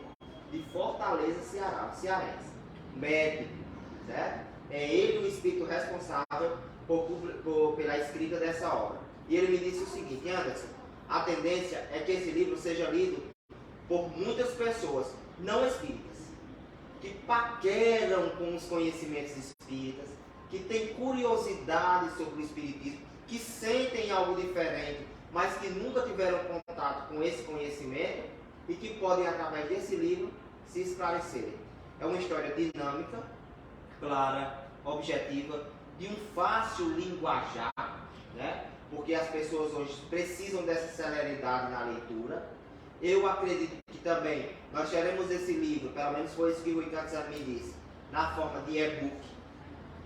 de Fortaleza, cearense, médico, certo? É ele o espírito responsável pela escrita dessa obra. E ele me disse o seguinte: Anderson, a tendência é que esse livro seja lido por muitas pessoas não espíritas, que paqueram com os conhecimentos espíritas, que têm curiosidade sobre o espiritismo, que sentem algo diferente, mas que nunca tiveram contato com esse conhecimento e que podem, através desse livro, se esclarecerem. É uma história dinâmica, clara, objetiva, de um fácil linguajar, né? Porque as pessoas hoje precisam dessa celeridade na leitura. Eu acredito que também nós teremos esse livro, pelo menos foi isso que o Rui Cantinzani me disse, na forma de e-book,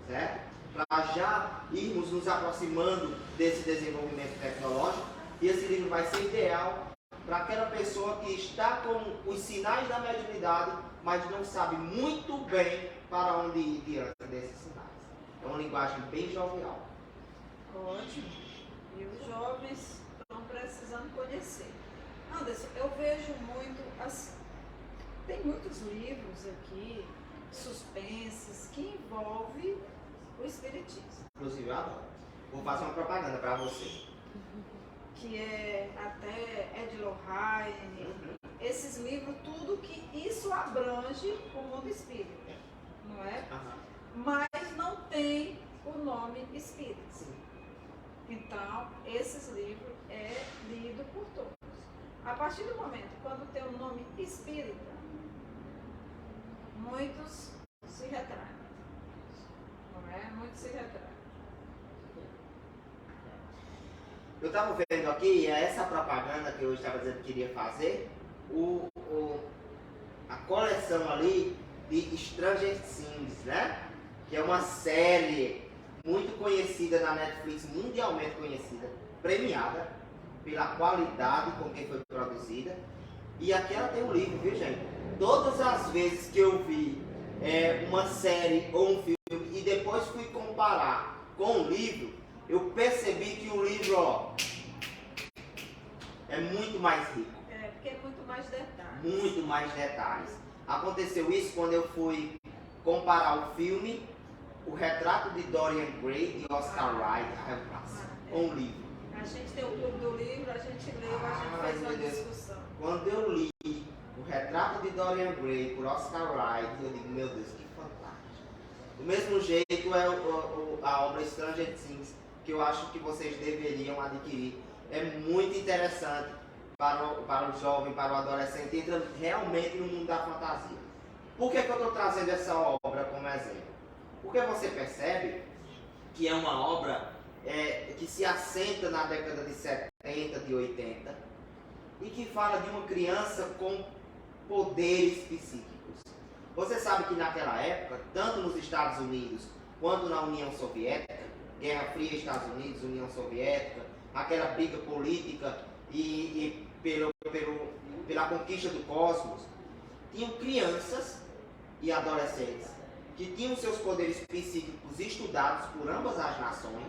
certo? Para já irmos nos aproximando desse desenvolvimento tecnológico. E esse livro vai ser ideal para aquela pessoa que está com os sinais da mediunidade, mas não sabe muito bem para onde ir diante desses sinais. É uma linguagem bem jovial. Ótimo. E os jovens estão precisando conhecer. Anderson, eu vejo muito assim. Tem muitos livros aqui, suspenses, que envolvem o espiritismo. Inclusive eu adoro. Vou fazer uma propaganda para você. Que é até Ed Lorraine, esses livros, tudo que isso abrange o mundo espírita, não é? Mas não tem o nome espírita. Sim. Então, esses livros é lido por todos. A partir do momento quando tem o nome espírita, muitos se retraem, não é? Muitos se retraem. Eu estava vendo aqui, essa propaganda que eu estava dizendo que queria fazer, a coleção ali de Stranger Things, né? Que é uma série muito conhecida na Netflix, mundialmente conhecida, premiada pela qualidade com que foi produzida. E aqui ela tem um livro, viu, gente? Todas as vezes que eu vi uma série ou um filme e depois fui comparar com o livro, eu percebi que o livro, ó, é muito mais rico. Porque é muito mais detalhes. Muito mais detalhes. Aconteceu isso quando eu fui comparar o filme O Retrato de Dorian Gray, de Oscar Wilde, com o livro. A gente tem o clube do livro, a gente leu, a gente fez uma discussão. Quando eu li O Retrato de Dorian Gray por Oscar Wilde, eu digo, meu Deus, que fantástico. Do mesmo jeito é a obra Stranger Things, que eu acho que vocês deveriam adquirir. É muito interessante para o jovem, para o adolescente, entra realmente no mundo da fantasia. Por que eu estou trazendo essa obra como exemplo? Porque você percebe que é uma obra que se assenta na década de 70, de 80, e que fala de uma criança com poderes psíquicos. Você sabe que naquela época, tanto nos Estados Unidos quanto na União Soviética, Guerra Fria, Estados Unidos, União Soviética, aquela briga política e pela conquista do cosmos, tinham crianças e adolescentes que tinham seus poderes psíquicos estudados por ambas as nações,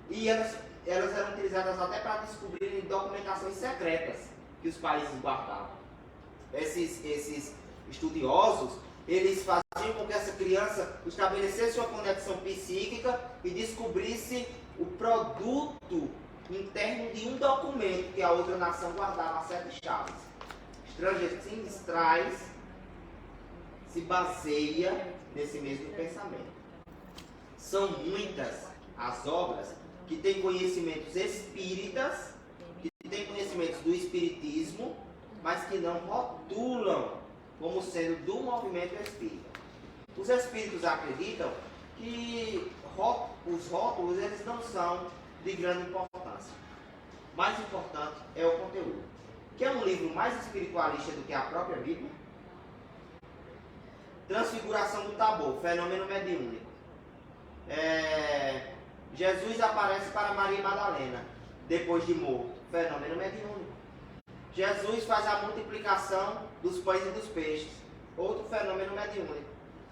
e elas eram utilizadas até para descobrirem documentações secretas que os países guardavam. Esses estudiosos, eles faziam com que essa criança estabelecesse uma conexão psíquica e descobrisse o produto interno de um documento que a outra nação guardava a sete chaves. Stranger Things se baseia nesse mesmo pensamento. São muitas as obras que têm conhecimentos espíritas, que têm conhecimentos do espiritismo, mas que não rotulam como sendo do movimento espírita. Os espíritos acreditam que os rótulos eles não são de grande importância. Mais importante é o conteúdo. Quer um livro mais espiritualista do que a própria Bíblia? Transfiguração do Tabor, fenômeno mediúnico. Jesus aparece para Maria Madalena, depois de morto, fenômeno mediúnico. Jesus faz a multiplicação dos pães e dos peixes, outro fenômeno mediúnico.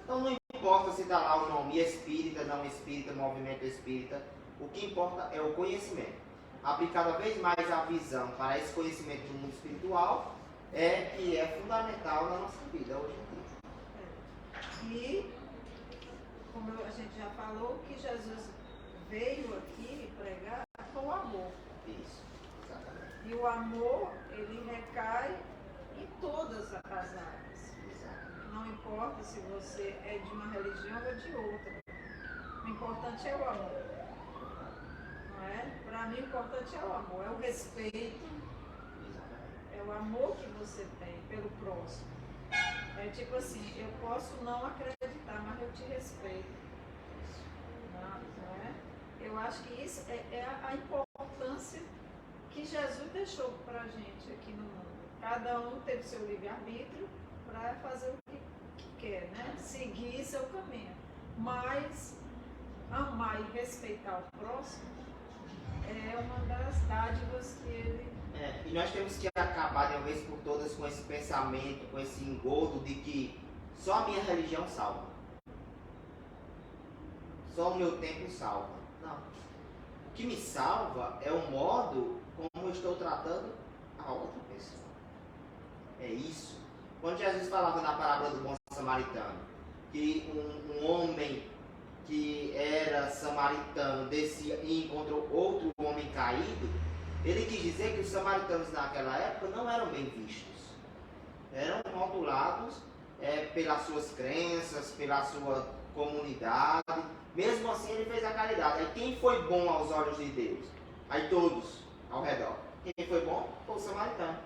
Então não importa se está lá o nome espírita, não espírita, movimento espírita, o que importa é o conhecimento. Abrir cada vez mais a visão para esse conhecimento do mundo espiritual que é fundamental na nossa vida hoje em dia. E, como a gente já falou, que Jesus veio aqui pregar com o amor. Isso, exatamente. E o amor, ele recai em todas as áreas. Exatamente. Não importa se você é de uma religião ou de outra. O importante é o amor. Não é? Para mim, o importante é o amor, é o respeito, é o amor que você tem pelo próximo. É tipo assim, eu posso não acreditar, mas eu te respeito. Não é? Eu acho que isso é a importância que Jesus deixou para a gente aqui no mundo. Cada um teve seu livre-arbítrio para fazer o que quer, né? Seguir seu caminho. Mas amar e respeitar o próximo é uma das dádivas que ele... E nós temos que acabar de uma vez por todas com esse pensamento, com esse engodo de que só a minha religião salva. Só o meu templo salva. Não. O que me salva é o modo como eu estou tratando a outra pessoa. É isso. Quando Jesus falava na parábola do bom samaritano, que um homem que era samaritano descia e encontrou outro homem caído, ele quis dizer que os samaritanos naquela época não eram bem vistos. Eram rotulados pelas suas crenças, pela sua comunidade. Mesmo assim ele fez a caridade. Aí quem foi bom aos olhos de Deus? Aí todos ao redor. Quem foi bom? Foi o samaritano.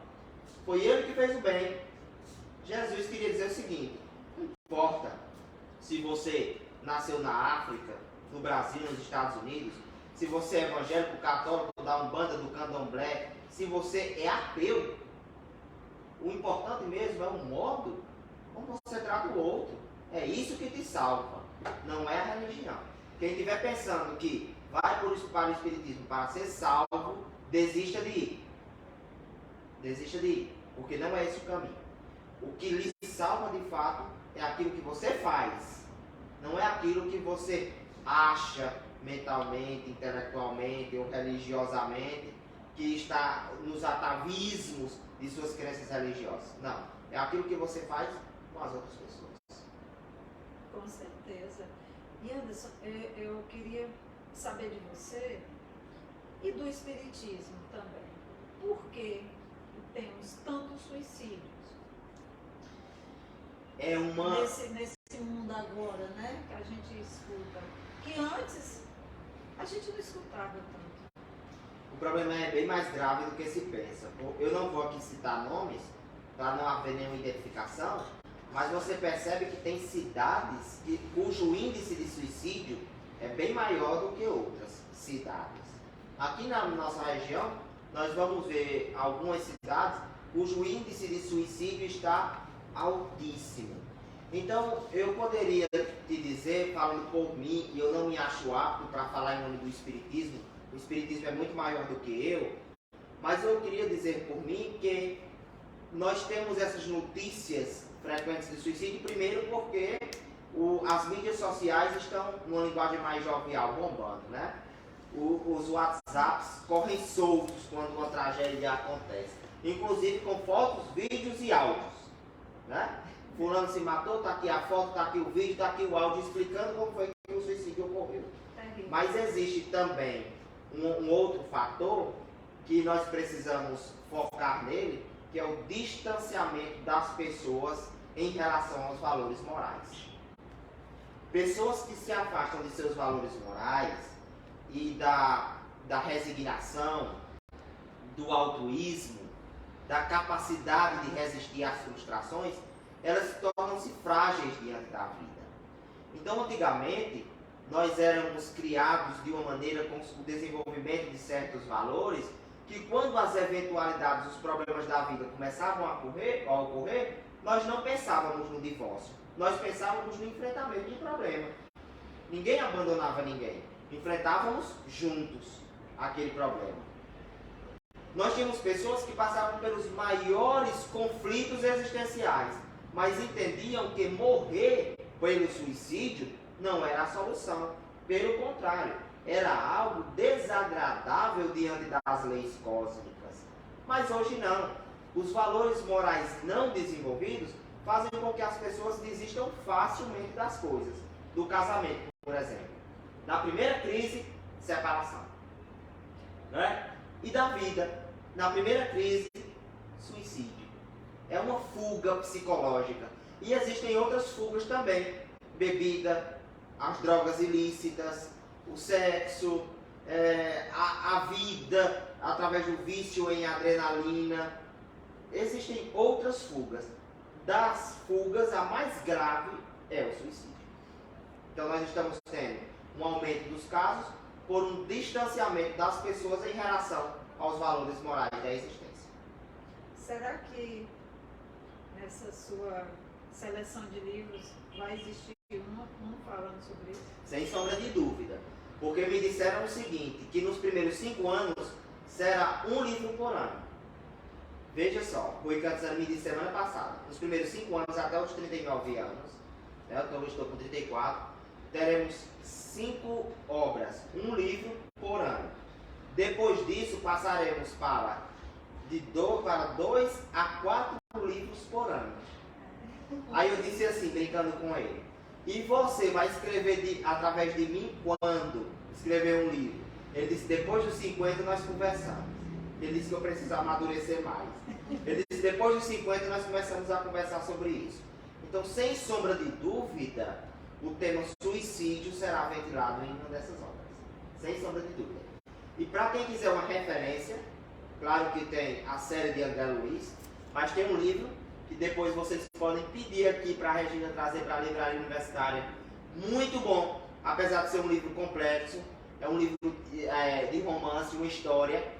Foi ele que fez o bem. Jesus queria dizer o seguinte: não importa se você nasceu na África, no Brasil, nos Estados Unidos, se você é evangélico, católico, da Umbanda, do Candomblé, se você é ateu, o importante mesmo é o modo como você trata o outro. É isso que te salva, não é a religião. Quem estiver pensando que vai para o Espiritismo para ser salvo, desista de ir. Desista de ir, porque não é esse o caminho. O que lhe salva de fato é aquilo que você faz, não é aquilo que você acha mentalmente, intelectualmente ou religiosamente, que está nos atavismos de suas crenças religiosas. Não, é aquilo que você faz com as outras pessoas. Com certeza. E Anderson, eu queria saber de você e do Espiritismo também. Por que temos tantos suicídios? É uma... Nesse mundo agora, né? Que a gente escuta. Que antes a gente não escutava tanto. O problema é bem mais grave do que se pensa. Eu não vou aqui citar nomes, para não haver nenhuma identificação, mas você percebe que tem cidades cujo índice de suicídio é bem maior do que outras cidades. Aqui na nossa região, nós vamos ver algumas cidades cujo índice de suicídio está altíssimo. Então, eu poderia te dizer, falando por mim, e eu não me acho apto para falar em nome do Espiritismo, o Espiritismo é muito maior do que eu, mas eu queria dizer por mim que nós temos essas notícias frequentes de suicídio, primeiro porque as mídias sociais estão, numa linguagem mais jovial, bombando, né? Os WhatsApps correm soltos quando uma tragédia acontece, inclusive com fotos, vídeos e áudios, né? Fulano se matou, está aqui a foto, está aqui o vídeo, está aqui o áudio explicando como foi que o suicídio ocorreu. Mas existe também um outro fator que nós precisamos focar nele, que é o distanciamento das pessoas em relação aos valores morais. Pessoas que se afastam de seus valores morais e da resignação, do altruísmo, da capacidade de resistir às frustrações, elas tornam-se frágeis diante da vida. Então, antigamente, nós éramos criados de uma maneira com o desenvolvimento de certos valores, que quando as eventualidades, os problemas da vida começavam a ocorrer, nós não pensávamos no divórcio, nós pensávamos no enfrentamento do problema. Ninguém abandonava ninguém, enfrentávamos juntos aquele problema. Nós tínhamos pessoas que passavam pelos maiores conflitos existenciais, mas entendiam que morrer pelo suicídio não era a solução. Pelo contrário, era algo desagradável diante das leis cósmicas. Mas hoje não. Os valores morais não desenvolvidos fazem com que as pessoas desistam facilmente das coisas. Do casamento, por exemplo. Na primeira crise, separação. Né? E da vida. Na primeira crise, suicídio. É uma fuga psicológica. E existem outras fugas também. Bebida, as drogas ilícitas, o sexo, a vida através do vício em adrenalina. Existem outras fugas. Das fugas, a mais grave é o suicídio. Então nós estamos tendo um aumento dos casos por um distanciamento das pessoas em relação aos valores morais da existência. Será que nessa sua seleção de livros vai existir um falando sobre isso? Sem sombra de dúvida. Porque me disseram o seguinte, que nos primeiros 5 anos será um livro por ano. Veja só, foi que me disse semana passada. Nos primeiros 5 anos, até os 39 anos, né, eu estou com 34, teremos 5 obras, um livro por ano. Depois disso, passaremos para 2 a 4 livros por ano. Aí eu disse assim, brincando com ele, e você vai escrever através de mim quando escrever um livro? Ele disse, depois dos 50 nós conversamos. Ele disse que eu preciso amadurecer mais. Ele disse, depois dos 50 nós começamos a conversar sobre isso. Então, sem sombra de dúvida, o tema suicídio será ventilado em uma dessas obras. Sem sombra de dúvida. E para quem quiser uma referência, claro que tem a série de André Luiz, mas tem um livro que depois vocês podem pedir aqui para a Regina trazer para a livraria universitária. Muito bom, apesar de ser um livro complexo, é um livro de romance, uma história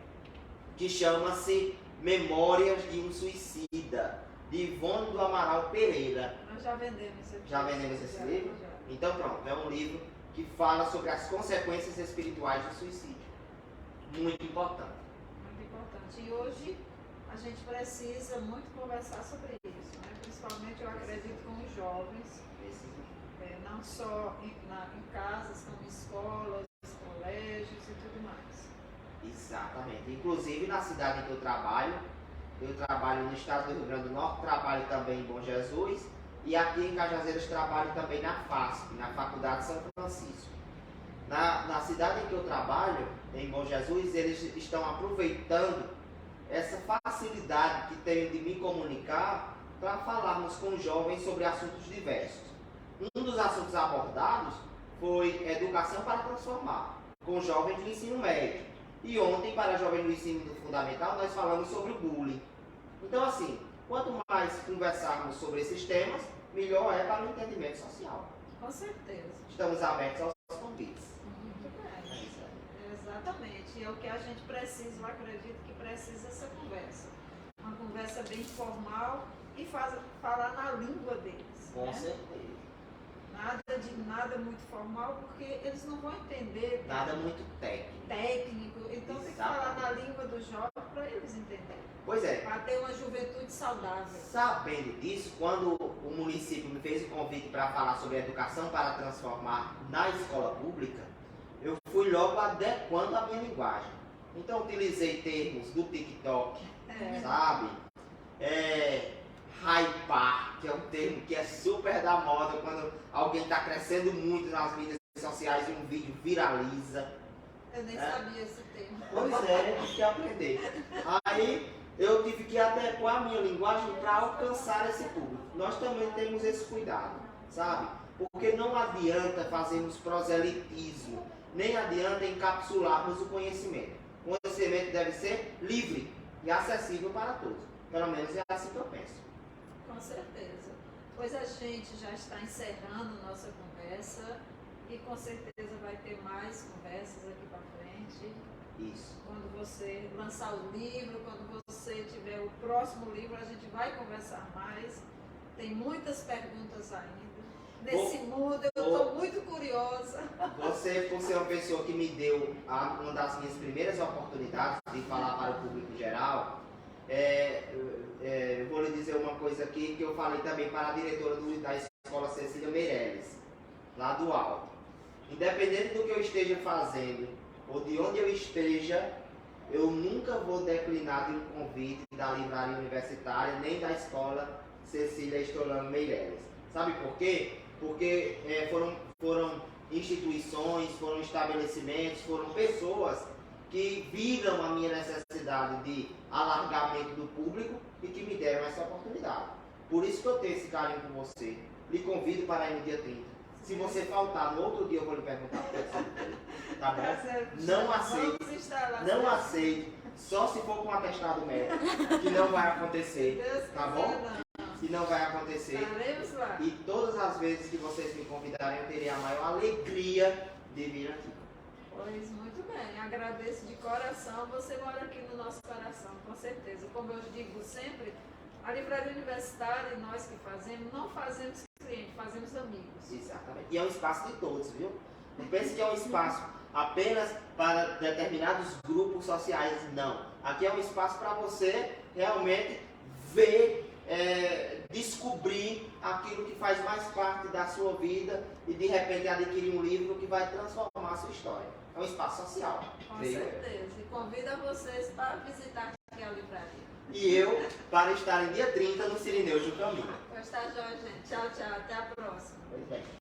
que chama-se Memórias de um Suicida, de Ivone do Amaral Pereira. Nós já vendemos esse livro. Já vendemos esse livro? Já. Então pronto, é um livro que fala sobre as consequências espirituais do suicídio. Muito importante. Muito importante. E hoje a gente precisa muito conversar sobre isso, né? Principalmente eu acredito com os jovens, não só em casas, como em escolas, colégios e tudo mais. Exatamente. Inclusive na cidade em que eu trabalho no estado do Rio Grande do Norte, trabalho também em Bom Jesus, e aqui em Cajazeiras trabalho também na FASP, na Faculdade de São Francisco. Na cidade em que eu trabalho, em Bom Jesus, eles estão aproveitando essa facilidade que tenho de me comunicar para falarmos com os jovens sobre assuntos diversos. Um dos assuntos abordados foi educação para transformar, com jovens do ensino médio. E ontem, para jovens do ensino fundamental, nós falamos sobre o bullying. Então, assim, quanto mais conversarmos sobre esses temas, melhor é para o entendimento social. Com certeza. Estamos abertos aos convites. Muito bem. É isso aí. Exatamente. E é o que a gente precisa, eu acredito que precisa essa conversa. Uma conversa bem informal e falar na língua deles. Com né? certeza. Nada muito formal, porque eles não vão entender. Nada muito técnico. Então tem que Exatamente. falar na língua do jovem para eles entenderem. Pois é. Para ter uma juventude saudável. Sabendo disso, quando o município me fez o convite para falar sobre educação para transformar na escola pública, eu fui logo adequando a minha linguagem. Então utilizei termos do TikTok, sabe? Hypar, que é um termo que é super da moda quando alguém está crescendo muito nas mídias sociais e um vídeo viraliza. Eu nem sabia esse termo. Pois é, tive que aprender. Aí eu tive que adequar a minha linguagem para alcançar esse público. Nós também temos esse cuidado, sabe? Porque não adianta fazermos proselitismo, nem adianta encapsularmos o conhecimento. O conhecimento deve ser livre e acessível para todos. Pelo menos é assim que eu penso. Com certeza. Pois a gente já está encerrando nossa conversa e com certeza vai ter mais conversas aqui para frente. Isso. Quando você lançar o livro, quando você tiver o próximo livro, a gente vai conversar mais. Tem muitas perguntas ainda. Nesse mundo, eu estou muito curiosa. Você, por ser uma pessoa que me deu uma das minhas primeiras oportunidades de falar para o público geral, eu vou lhe dizer uma coisa aqui que eu falei também para a diretora da escola Cecília Meirelles, lá do Alto. Independente do que eu esteja fazendo ou de onde eu esteja, eu nunca vou declinar de um convite da livraria universitária nem da escola Cecília Estolano Meirelles. Sabe por quê? Porque foram instituições, foram estabelecimentos, foram pessoas que viram a minha necessidade de alargamento do público e que me deram essa oportunidade. Por isso que eu tenho esse carinho com você. Lhe convido para ir no dia 30. Se você faltar no outro dia, eu vou lhe perguntar por que você não foi. Tá bom? Não aceite. Não aceite. Só se for com atestado médico. Que não vai acontecer. Tá bom? Que não vai acontecer. Estaremos lá. E todas as vezes que vocês me convidarem, eu terei a maior alegria de vir aqui. Pois muito bem, agradeço de coração. Você mora aqui no nosso coração, com certeza. Como eu digo sempre, a livraria universitária e nós que fazemos, não fazemos cliente, fazemos amigos. Exatamente. E é um espaço de todos, viu? Não pense que é um espaço apenas para determinados grupos sociais, não. Aqui é um espaço para você realmente ver, descobrir aquilo que faz mais parte da sua vida e de repente adquirir um livro que vai transformar a sua história. É um espaço social. Com certeza. E convido a vocês para visitar aqui a livraria. E eu para estar em dia 30 no Cirineu Jucamim. Pois tá, Jorge. Tchau, tchau. Até a próxima. Pois bem.